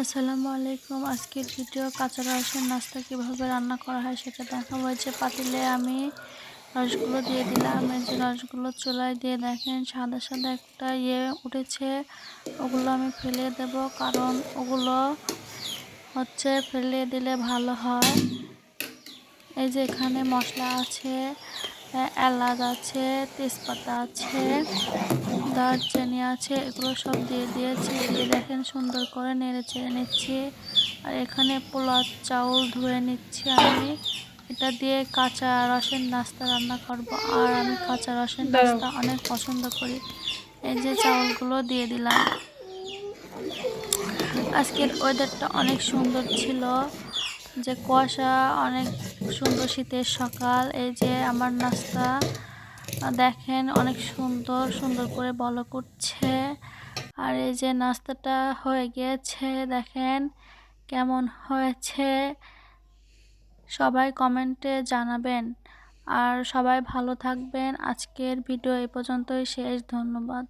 আসসালামু আলাইকুম। আজকের ভিডিও কাঁচা রসের নাস্তা কিভাবে রান্না করা হয় সেটা দেখাবো। এই যে পাতিলে আমি রসগুলো দিয়ে দিলাম। এই যে রসগুলো চুলায় দিয়ে দেখেন সাদা সাদা একটা উঠেছে, ওগুলো আমি ফেলে দেব, কারণ ওগুলো ফেলে দিলে ভালো হয়। এই যে এখানে মশলা আছে, এলাচ আছে, তেজপাতা আছে, দারচিনি আছে, এগুলো সব দিয়ে দিয়েছি। দিয়ে দেখেন সুন্দর করে নেড়ে চেড়ে নিচ্ছি। আর এখানে পোলাও চাউল ধুয়ে নিচ্ছি আমি। এটা দিয়ে কাঁচা রসের নাস্তা রান্না করব। আর আমি কাঁচা রসের দাঁড়াও। নাস্তা অনেক পছন্দ করি। এই যে চাউলগুলো দিয়ে দিলাম। আজকের ওয়েদারটা অনেক সুন্দর ছিল, যে কুয়াশা, অনেক সুন্দর শীতের সকাল। এই যে আমার নাস্তা দেখেন অনেক সুন্দর সুন্দর করে বলক উঠছে। আর এই যে নাস্তাটা হয়ে গিয়েছে, দেখেন কেমন হয়েছে, সবাই কমেন্টে জানাবেন। আর সবাই ভালো থাকবেন। আজকের ভিডিও এই পর্যন্তই শেষ। ধন্যবাদ।